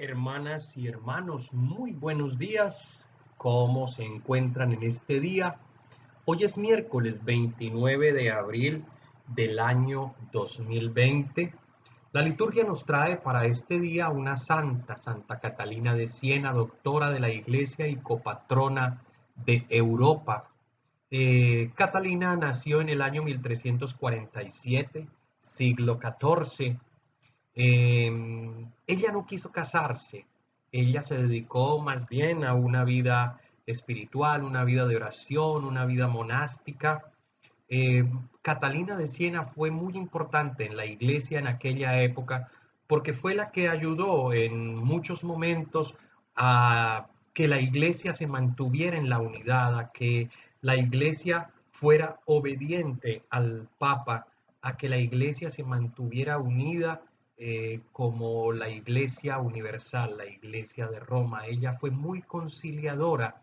Hermanas y hermanos, muy buenos días. ¿Cómo se encuentran en este día? Hoy es miércoles 29 de abril del año 2020. La liturgia nos trae para este día una santa, Santa Catalina de Siena, doctora de la Iglesia y copatrona de Europa. Catalina nació en el año 1347, siglo XIV. Ella no quiso casarse, ella se dedicó más bien a una vida espiritual, una vida de oración, una vida monástica. Catalina de Siena fue muy importante en la iglesia en aquella época porque fue la que ayudó en muchos momentos a que la iglesia se mantuviera en la unidad, a que la iglesia fuera obediente al Papa, a que la iglesia se mantuviera unida como la iglesia universal, la iglesia de Roma. Ella fue muy conciliadora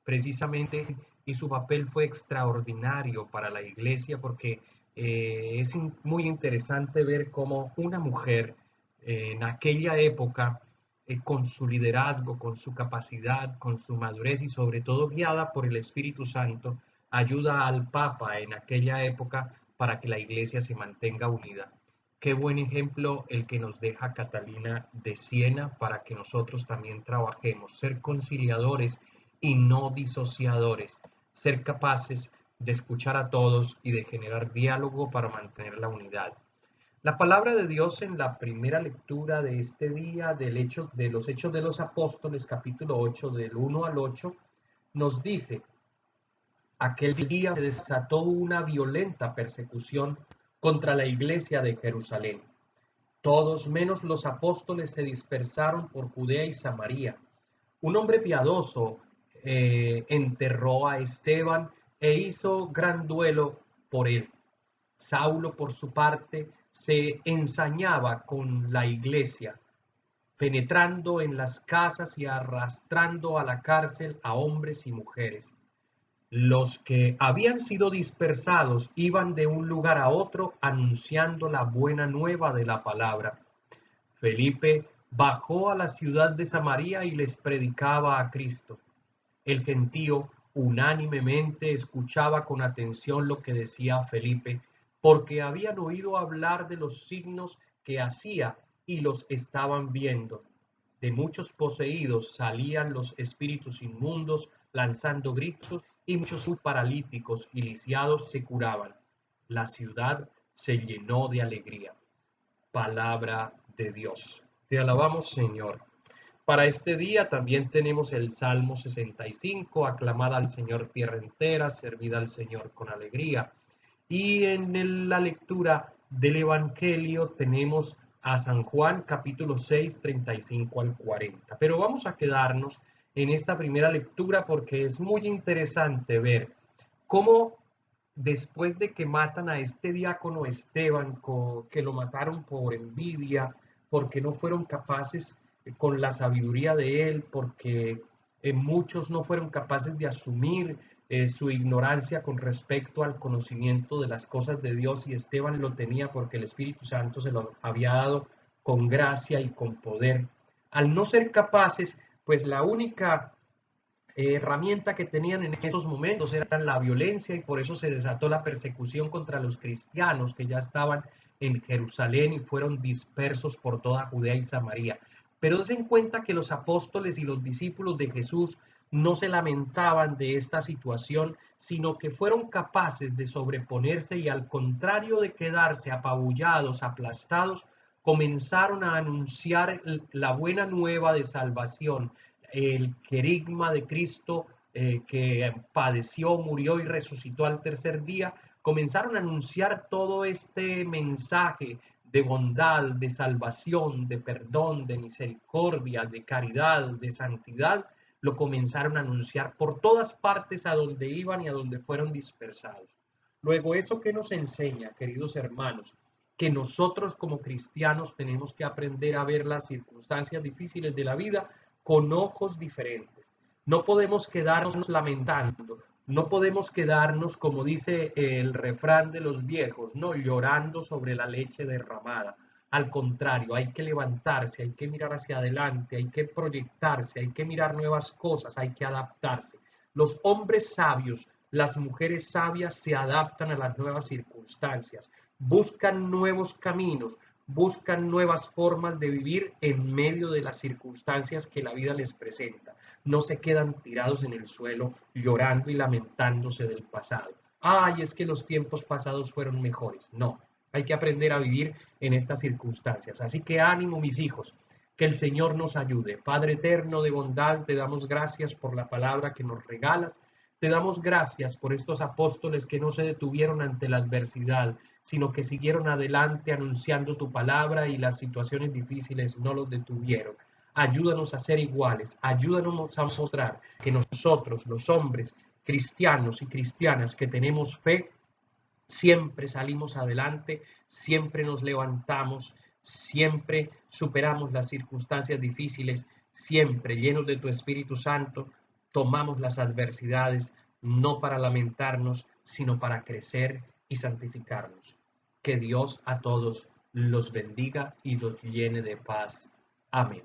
precisamente y su papel fue extraordinario para la iglesia porque es muy interesante ver cómo una mujer en aquella época, con su liderazgo, con su capacidad, con su madurez y sobre todo guiada por el Espíritu Santo, ayuda al Papa en aquella época para que la iglesia se mantenga unida. Qué buen ejemplo el que nos deja Catalina de Siena para que nosotros también trabajemos, ser conciliadores y no disociadores, ser capaces de escuchar a todos y de generar diálogo para mantener la unidad. La palabra de Dios en la primera lectura de este día de los Hechos de los Apóstoles, capítulo 8, del 1 al 8, nos dice: aquel día se desató una violenta persecución contra la iglesia de Jerusalén. Todos menos los apóstoles se dispersaron por Judea y Samaria. Un hombre piadoso enterró a Esteban e hizo gran duelo por él. Saulo, por su parte, se ensañaba con la iglesia, penetrando en las casas y arrastrando a la cárcel a hombres y mujeres. Los que habían sido dispersados iban de un lugar a otro anunciando la buena nueva de la palabra. Felipe bajó a la ciudad de Samaria y les predicaba a Cristo. El gentío unánimemente escuchaba con atención lo que decía Felipe, porque habían oído hablar de los signos que hacía y los estaban viendo. De muchos poseídos salían los espíritus inmundos, lanzando gritos, y muchos paralíticos y lisiados se curaban. La ciudad se llenó de alegría. Palabra de Dios. Te alabamos, Señor. Para este día también tenemos el Salmo 65, aclamada al Señor tierra entera, servida al Señor con alegría. Y en la lectura del Evangelio tenemos a San Juan capítulo 6, 35 al 40. Pero vamos a quedarnos en esta primera lectura porque es muy interesante ver cómo después de que matan a este diácono Esteban, que lo mataron por envidia, porque no fueron capaces con la sabiduría de él, porque muchos no fueron capaces de asumir su ignorancia con respecto al conocimiento de las cosas de Dios, y Esteban lo tenía porque el Espíritu Santo se lo había dado con gracia y con poder. Al no ser capaces, pues la única herramienta que tenían en esos momentos era la violencia, y por eso se desató la persecución contra los cristianos que ya estaban en Jerusalén y fueron dispersos por toda Judea y Samaria. Pero den cuenta que los apóstoles y los discípulos de Jesús no se lamentaban de esta situación, sino que fueron capaces de sobreponerse y, al contrario de quedarse apabullados, aplastados, comenzaron a anunciar la buena nueva de salvación, el querigma de Cristo, que padeció, murió y resucitó al tercer día. Comenzaron a anunciar todo este mensaje de bondad, de salvación, de perdón, de misericordia, de caridad, de santidad. Lo comenzaron a anunciar por todas partes a donde iban y a donde fueron dispersados. Luego, ¿eso qué nos enseña, queridos hermanos? Que nosotros como cristianos tenemos que aprender a ver las circunstancias difíciles de la vida con ojos diferentes. No podemos quedarnos lamentando, no podemos quedarnos, como dice el refrán de los viejos, no llorando sobre la leche derramada. Al contrario, hay que levantarse, hay que mirar hacia adelante, hay que proyectarse, hay que mirar nuevas cosas, hay que adaptarse. Los hombres sabios, las mujeres sabias se adaptan a las nuevas circunstancias, buscan nuevos caminos, buscan nuevas formas de vivir en medio de las circunstancias que la vida les presenta. No se quedan tirados en el suelo llorando y lamentándose del pasado. Ay, es que los tiempos pasados fueron mejores. No, hay que aprender a vivir en estas circunstancias. Así que ánimo, mis hijos, que el Señor nos ayude. Padre eterno de bondad, te damos gracias por la palabra que nos regalas. Te damos gracias por estos apóstoles que no se detuvieron ante la adversidad, sino que siguieron adelante anunciando tu palabra y las situaciones difíciles no los detuvieron. Ayúdanos a ser iguales, ayúdanos a mostrar que nosotros, los hombres cristianos y cristianas que tenemos fe, siempre salimos adelante, siempre nos levantamos, siempre superamos las circunstancias difíciles, siempre llenos de tu Espíritu Santo, tomamos las adversidades no para lamentarnos, sino para crecer y santificarnos. Que Dios a todos los bendiga y los llene de paz. Amén.